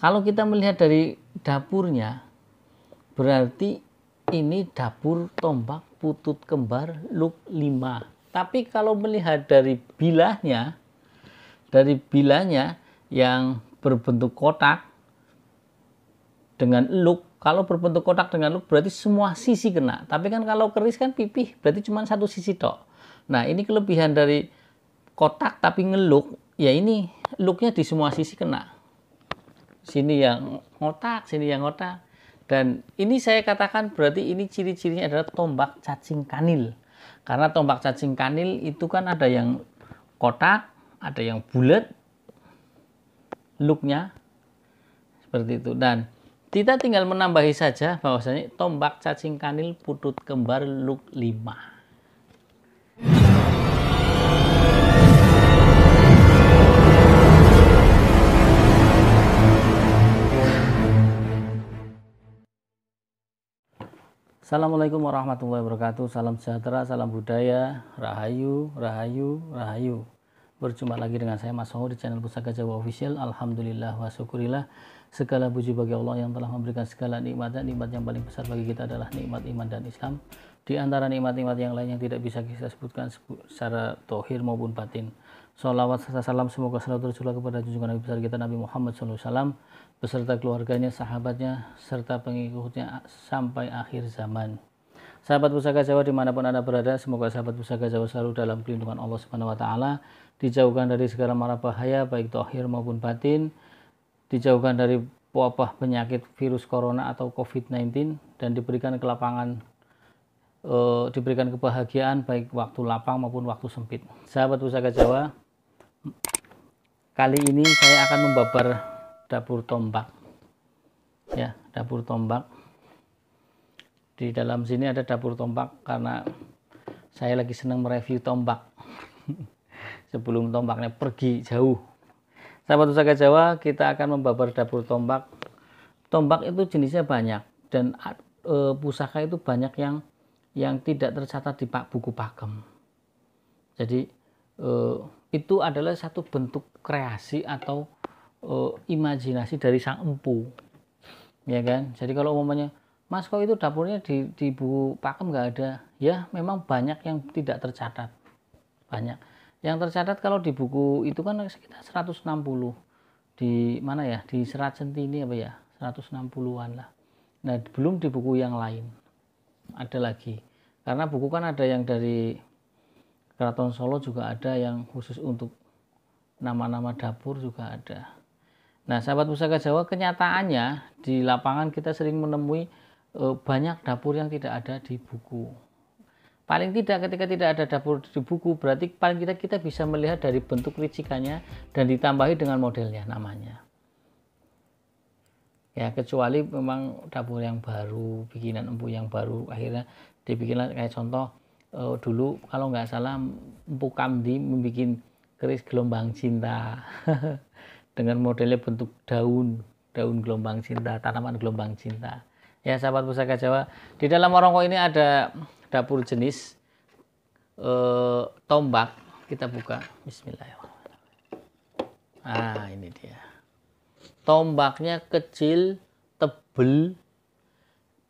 kalau kita melihat dari dapurnya, berarti ini dapur tombak putut kembar luk 5. Tapi kalau melihat dari bilahnya yang berbentuk kotak dengan luk, kalau berbentuk kotak dengan luk berarti semua sisi kena. Tapi kan kalau keris kan pipih, berarti cuma satu sisi tok. Nah, ini kelebihan dari kotak tapi ngeluk, ya ini luknya di semua sisi kena. Sini yang ngotak, sini yang ngotak. Dan ini saya katakan berarti ini ciri-cirinya adalah tombak cacing kanil. Karena tombak cacing kanil itu kan ada yang kotak, ada yang bulat, luknya seperti itu. Dan kita tinggal menambahi saja bahwasanya tombak cacing kanil putut kembar luk 5. Assalamualaikum warahmatullahi wabarakatuh. Salam sejahtera, salam budaya, rahayu, rahayu, rahayu. Berjumpa lagi dengan saya Mas Songo di channel Pusaka Jawa Official. Alhamdulillah wa syukurillah. Segala puji bagi Allah yang telah memberikan segala nikmatnya. Nikmat yang paling besar bagi kita adalah nikmat iman dan Islam. Di antara nikmat-nikmat yang lain yang tidak bisa kita sebutkan secara tohir maupun batin. Sholawat serta salam semoga selalu tercurah kepada junjungan Nabi besar kita Nabi Muhammad SAW beserta keluarganya, sahabatnya, serta pengikutnya sampai akhir zaman. Sahabat Pusaka Jawa dimanapun Anda berada, semoga sahabat Pusaka Jawa selalu dalam perlindungan Allah Subhanahu Wa Taala, dijauhkan dari segala mara bahaya baik tohir maupun batin, dijauhkan dari wabah penyakit virus corona atau COVID-19 dan diberikan kelapangan, diberikan kebahagiaan baik waktu lapang maupun waktu sempit. Sahabat Pusaka Jawa, kali ini saya akan membabar dapur tombak, ya, dapur tombak. Di dalam sini ada dapur tombak karena saya lagi senang mereview tombak sebelum tombaknya pergi jauh. Sahabat Pusaka Jawa, kita akan membabar dapur tombak. Tombak itu jenisnya banyak dan pusaka itu banyak yang tidak tercatat di buku pakem. Jadi itu adalah satu bentuk kreasi atau imajinasi dari sang empu, ya kan. Jadi kalau umumnya Mas kok itu dapurnya di buku pakem nggak ada, ya memang banyak yang tidak tercatat. Banyak yang tercatat kalau di buku itu kan sekitar 160 di mana ya, di Serat Centini apa ya, 160-an lah. Nah belum di buku yang lain ada lagi, karena buku kan ada yang dari Keraton Solo juga ada, yang khusus untuk nama-nama dapur juga ada. Nah sahabat Pusaka Jawa, kenyataannya di lapangan kita sering menemui banyak dapur yang tidak ada di buku. Paling tidak ketika tidak ada dapur di buku, berarti paling tidak kita bisa melihat dari bentuk ricikannya dan ditambahi dengan modelnya, namanya. Ya kecuali memang dapur yang baru, bikinan empu yang baru, akhirnya dibikinlah kayak contoh dulu kalau nggak salah Empu Kamdi membuat keris gelombang cinta dengan modelnya bentuk daun gelombang cinta, tanaman gelombang cinta. Ya sahabat Pusaka Jawa, di dalam warungko ini ada dapur jenis tombak. Kita buka, bismillahirrahmanirrahim. Ah ini dia. Tombaknya kecil, tebel,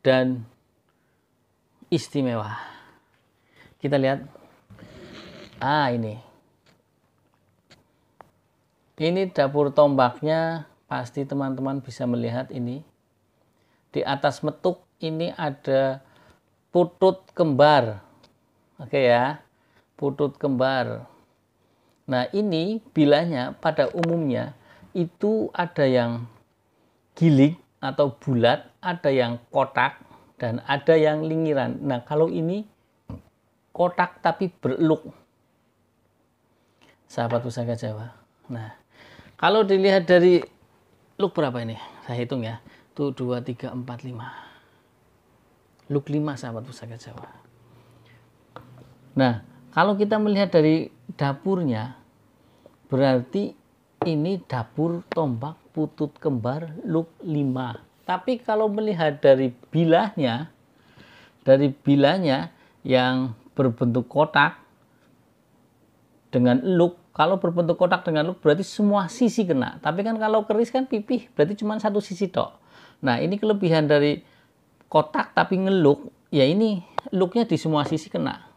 dan istimewa. Kita lihat. Ah ini dapur tombaknya, pasti teman-teman bisa melihat ini. Di atas metuk ini ada putut kembar. Oke ya, putut kembar. Nah ini bilahnya pada umumnya itu ada yang gilik atau bulat, ada yang kotak, dan ada yang linggiran. Nah kalau ini kotak tapi berluk, sahabat Pusaka Jawa. Nah kalau dilihat dari luk berapa ini, saya hitung ya, tuh 2, 3, 4, 5 luk 5 sahabat Pusaka Jawa. Nah kalau kita melihat dari dapurnya, berarti ini dapur tombak putut kembar luk 5. Tapi kalau melihat dari bilahnya yang berbentuk kotak dengan luk, kalau berbentuk kotak dengan look berarti semua sisi kena. Tapi kan kalau keris kan pipih, berarti cuma satu sisi tok. Nah, ini kelebihan dari kotak tapi ngeluk, ya ini looknya di semua sisi kena.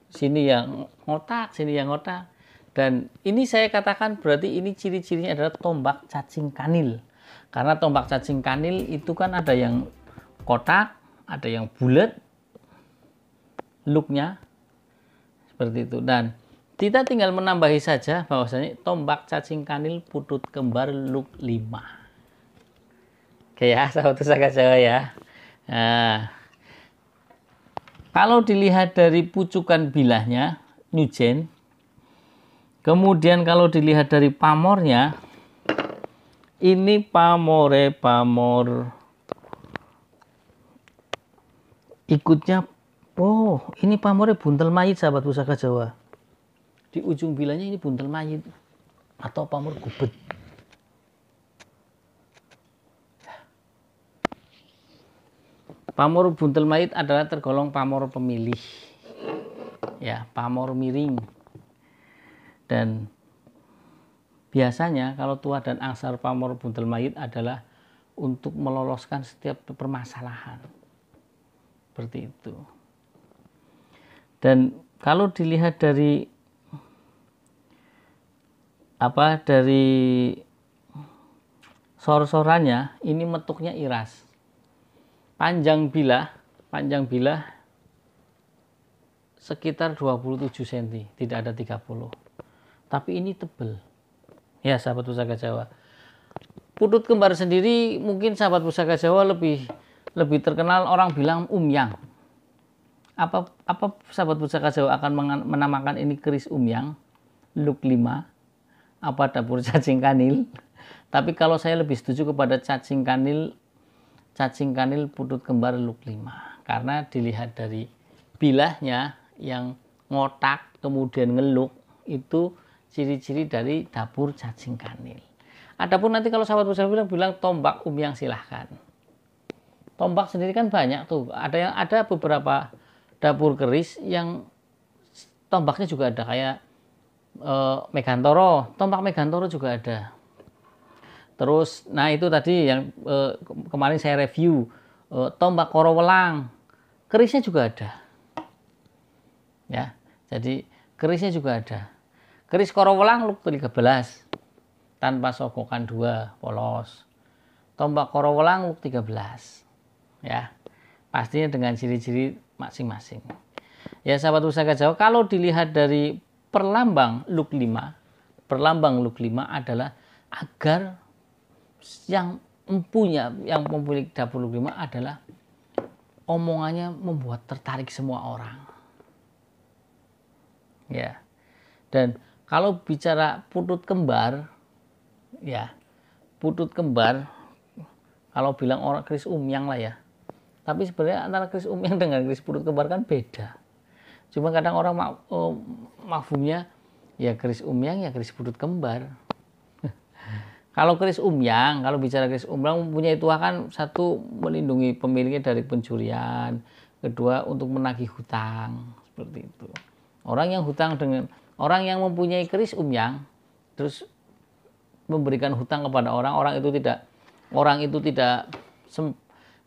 Sini yang ngotak, sini yang ngotak. Dan ini saya katakan berarti ini ciri-cirinya adalah tombak cacing kanil. Karena tombak cacing kanil itu kan ada yang kotak, ada yang bulat, looknya seperti itu. Dan kita tinggal menambahi saja bahwasanya tombak cacing kanil putut kembar look 5. Oke ya, sahabat pusaka Jawa ya. Nah, kalau dilihat dari pucukan bilahnya, Nujen, kemudian kalau dilihat dari pamornya, ini pamor ikutnya, oh ini pamornya buntel mayit sahabat pusaka Jawa. Di ujung bilahnya ini buntel mayit atau pamor gubet. Pamor buntel mayit adalah tergolong pamor pemilih, ya, pamor miring. Dan biasanya kalau tua dan angsar pamor buntel mayit adalah untuk meloloskan setiap permasalahan, seperti itu. Dan kalau dilihat dari sor-sorannya, ini metuknya iras. Panjang bilah sekitar 27 cm, tidak ada 30. Tapi ini tebal. Ya, sahabat pusaka Jawa. Putut kembar sendiri mungkin sahabat pusaka Jawa lebih terkenal orang bilang umyang. Apa sahabat pusaka Jawa akan menamakan ini keris umyang, look 5, apa dapur cacing kanil? Tapi kalau saya lebih setuju kepada cacing kanil putut kembar look 5, karena dilihat dari bilahnya yang ngotak kemudian ngeluk, itu ciri-ciri dari dapur cacing kanil. Adapun nanti kalau sahabat pusaka bilang tombak umyang, silahkan. Tombak sendiri kan banyak tuh, ada beberapa dapur keris yang tombaknya juga ada, kayak Megantoro, tombak Megantoro juga ada. Terus, nah itu tadi yang kemarin saya review, tombak Korowelang, kerisnya juga ada. Ya, jadi kerisnya juga ada. Keris Korowelang look 13, tanpa sogokan 2, polos. Tombak Korowelang look 13, ya, pastinya dengan ciri-ciri masing-masing. Ya, sahabat pusaka Jawa, kalau dilihat dari perlambang look 5 adalah agar yang mempunyai dapur look 5 adalah omongannya membuat tertarik semua orang. Ya. Dan kalau bicara putut kembar, ya, putut kembar kalau bilang orang keris umyang lah ya. Tapi sebenarnya antara keris umyang dengan keris putut kembar kan beda. Cuma kadang orang mafhumnya ya keris umyang ya keris putut kembar. Kalau keris umyang, kalau bicara keris umyang mempunyai tuah kan, satu, melindungi pemiliknya dari pencurian, kedua untuk menagih hutang, seperti itu. Orang yang mempunyai keris umyang terus memberikan hutang kepada orang itu tidak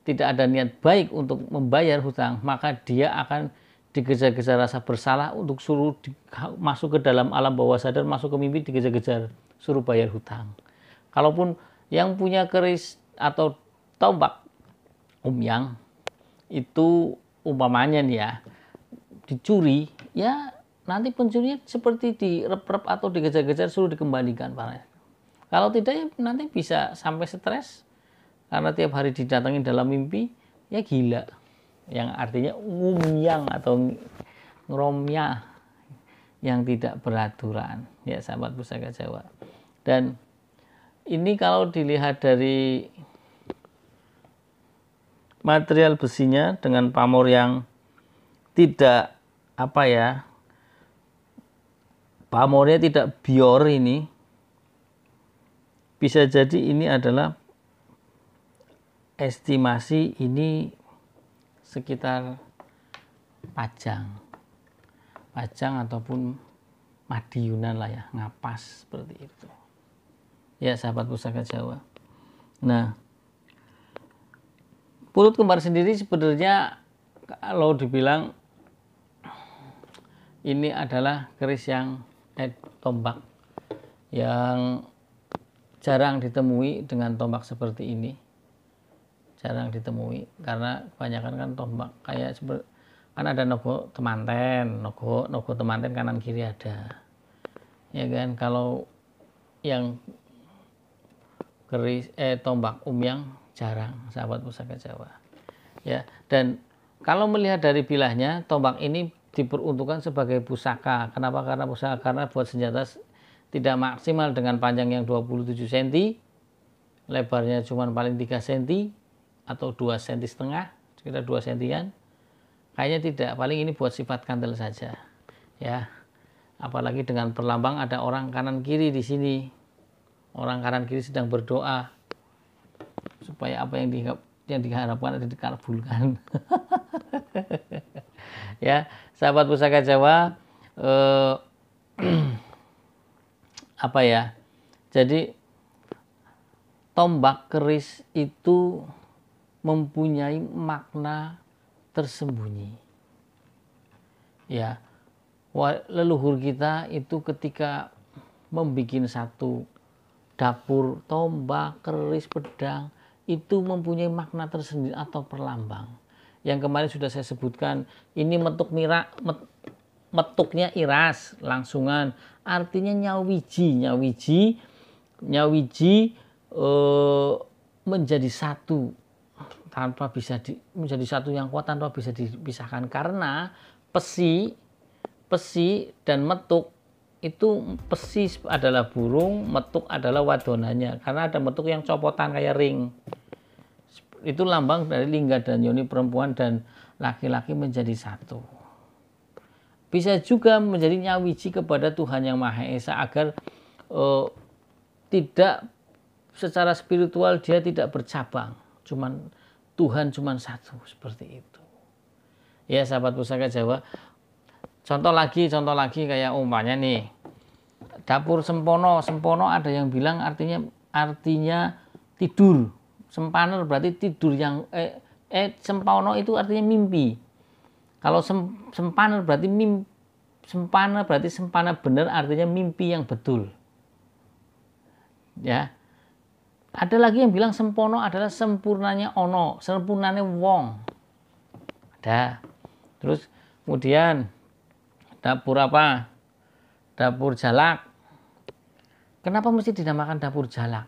ada niat baik untuk membayar hutang, maka dia akan dikejar-kejar rasa bersalah untuk suruh masuk ke dalam alam bawah sadar, masuk ke mimpi, dikejar-kejar suruh bayar hutang. Kalaupun yang punya keris atau tombak umyang itu umpamanya nih ya, dicuri, ya nanti pencurinya seperti direp-rep atau dikejar-kejar suruh dikembalikan. Kalau tidak ya nanti bisa sampai stres karena tiap hari didatangin dalam mimpi, ya gila, yang artinya umyang atau ngromya, yang tidak beraturan, ya sahabat pusaka Jawa. Dan ini kalau dilihat dari material besinya dengan pamor yang tidak pamornya tidak bior, ini bisa jadi ini adalah estimasi ini sekitar pajang ataupun Madiunan lah ya, ngapas seperti itu. Ya sahabat Pusaka Jawa. Nah, pulut kembar sendiri sebenarnya kalau dibilang ini adalah keris yang tombak yang jarang ditemui dengan tombak seperti ini. Jarang ditemui karena kebanyakan kan tombak kayak kan ada nogo temanten, nogo temanten kanan kiri ada. Ya kan, kalau yang keris tombak umyang jarang, sahabat Pusaka Jawa. Ya, dan kalau melihat dari bilahnya, tombak ini diperuntukkan sebagai pusaka. Kenapa? Karena pusaka, karena buat senjata tidak maksimal dengan panjang yang 27 cm, lebarnya cuma paling 3 cm atau 2 cm setengah, sekitar 2 cm-an. Kayaknya tidak, paling ini buat sifat kantel saja. Ya. Apalagi dengan perlambang ada orang kanan kiri di sini. Orang kanan kiri sedang berdoa supaya apa yang diharapkan dikabulkan. Ya, sahabat Pusaka Jawa, apa ya? Jadi tombak keris itu mempunyai makna tersembunyi. Ya, leluhur kita itu ketika membuat satu dapur, tombak, keris, pedang, itu mempunyai makna tersendiri atau perlambang. Yang kemarin sudah saya sebutkan, ini metuknya iras, langsungan, artinya nyawiji menjadi satu tanpa bisa menjadi satu yang kuat tanpa bisa dipisahkan, karena pesi dan metuk itu, pesi adalah burung, metuk adalah wadonannya, karena ada metuk yang copotan kayak ring, itu lambang dari lingga dan yoni perempuan dan laki-laki menjadi satu. Bisa juga menjadi nyawiji kepada Tuhan Yang Maha Esa agar tidak secara spiritual dia tidak bercabang, Tuhan cuman satu, seperti itu. Ya sahabat Pusaka Jawa, contoh lagi kayak umpamanya nih, dapur sempono ada yang bilang artinya tidur. Sempaner berarti tidur yang sempono itu artinya mimpi. Kalau sempaner berarti sempana benar, artinya mimpi yang betul. Ya. Ada lagi yang bilang sempono adalah sempurnanya ono, sempurnanya wong. Ada. Terus kemudian dapur apa? Dapur jalak. Kenapa mesti dinamakan dapur jalak?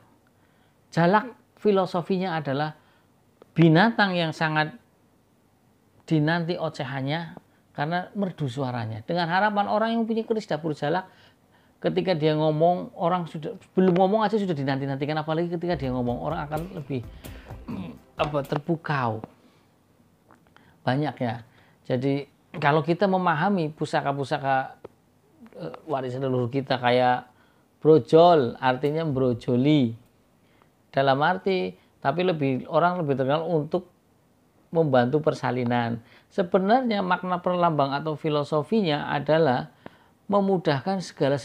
Jalak filosofinya adalah binatang yang sangat dinanti ocehannya karena merdu suaranya. Dengan harapan orang yang punya keris dapur jalak, ketika dia ngomong, orang sudah belum ngomong aja sudah dinanti-nantikan, apalagi ketika dia ngomong, orang akan lebih terpukau. Banyak ya. Jadi kalau kita memahami pusaka-pusaka warisan leluhur kita kayak brojol, artinya brojoli. Dalam arti, tapi orang lebih terkenal untuk membantu persalinan. Sebenarnya makna perlambang atau filosofinya adalah memudahkan segala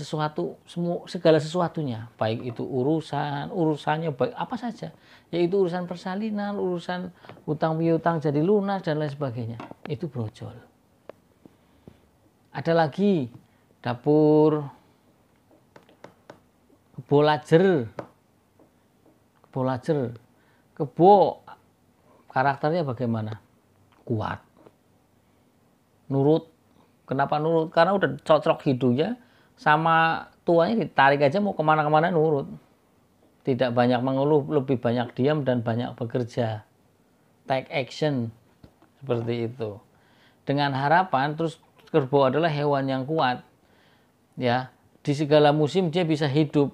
sesuatunya, baik itu urusannya baik apa saja, yaitu urusan persalinan, urusan hutang piutang jadi lunas dan lain sebagainya. Itu brojol. Ada lagi dapur kebolajer. Kebo karakternya bagaimana? Kuat, nurut. Kenapa nurut? Karena udah cocok hidungnya sama tuanya, ditarik aja mau kemana-kemana nurut. Tidak banyak mengeluh, lebih banyak diam dan banyak bekerja. Take action, seperti itu. Dengan harapan, terus kerbau adalah hewan yang kuat. Ya, di segala musim dia bisa hidup.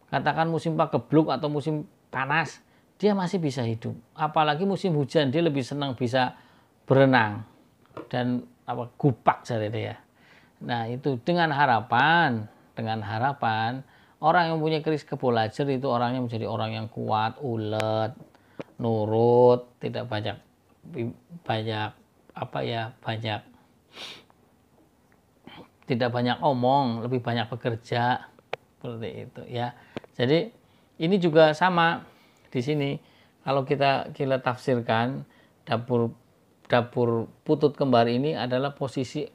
Katakan musim pagebluk atau musim panas, dia masih bisa hidup. Apalagi musim hujan, dia lebih senang bisa berenang dan gupak jadi dia. Nah itu dengan harapan orang yang punya keris kebolajer itu orangnya menjadi orang yang kuat, ulet, nurut, tidak banyak tidak banyak omong, lebih banyak bekerja, seperti itu ya. Jadi ini juga sama di sini. Kalau kita tafsirkan, dapur putut kembar ini adalah posisi,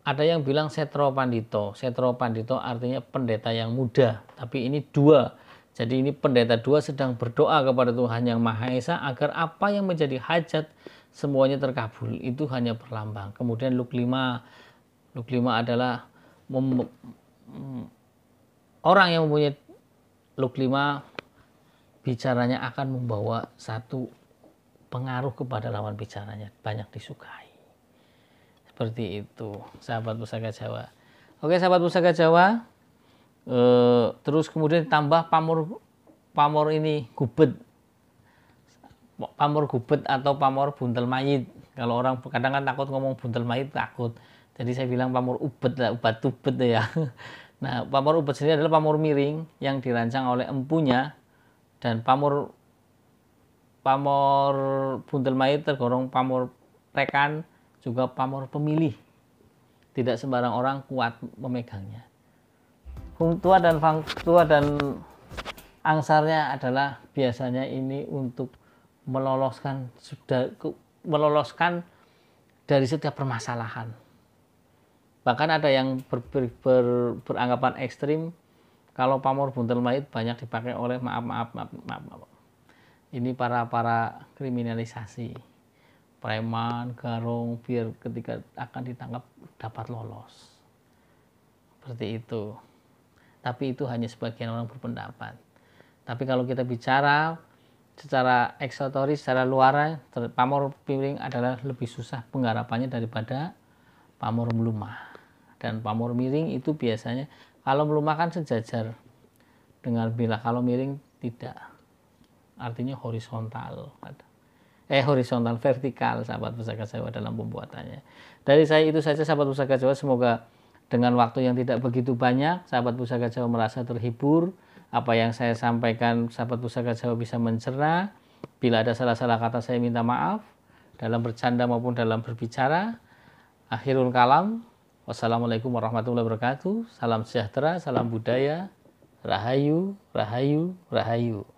ada yang bilang setro pandito. Setro pandito artinya pendeta yang muda, tapi ini dua. Jadi ini pendeta dua sedang berdoa kepada Tuhan Yang Maha Esa agar apa yang menjadi hajat semuanya terkabul. Itu hanya perlambang. Kemudian Luk 5 adalah orang yang mempunyai Luk 5 bicaranya akan membawa satu pengaruh kepada lawan bicaranya, banyak disukai. Seperti itu, sahabat Pusaka Jawa. Oke, sahabat Pusaka Jawa, terus kemudian tambah pamor ini gubet. Pamor gubet atau pamor buntel mayit. Kalau orang kadang kan takut ngomong buntel mayit, takut. Jadi saya bilang pamor ubet lah, ubat ubet ya. Nah, pamor ubet sendiri adalah pamor miring yang dirancang oleh empunya, dan pamor buntel mayit tergolong pamor rekan, juga pamor pemilih. Tidak sembarang orang kuat memegangnya. Hung tua dan angsarnya adalah biasanya ini untuk meloloskan dari setiap permasalahan. Bahkan ada yang beranggapan ekstrim kalau pamor buntel mayit banyak dipakai oleh maaf. Ini para kriminalisasi, preman, garong, biar ketika akan ditangkap dapat lolos. Seperti itu. Tapi itu hanya sebagian orang berpendapat. Tapi kalau kita bicara secara eksotoris, secara luar, pamor miring adalah lebih susah penggarapannya daripada pamor melumah. Dan pamor miring itu biasanya, kalau melumah kan sejajar dengan bila, kalau miring tidak. Artinya horizontal, vertikal, sahabat Pusaka Jawa dalam pembuatannya. Dari saya itu saja, sahabat Pusaka Jawa. Semoga dengan waktu yang tidak begitu banyak, sahabat Pusaka Jawa merasa terhibur. Apa yang saya sampaikan, sahabat Pusaka Jawa bisa mencerna. Bila ada salah-salah kata, saya minta maaf dalam bercanda maupun dalam berbicara. Akhirul kalam. Wassalamualaikum warahmatullahi wabarakatuh. Salam sejahtera, salam budaya. Rahayu, rahayu, rahayu.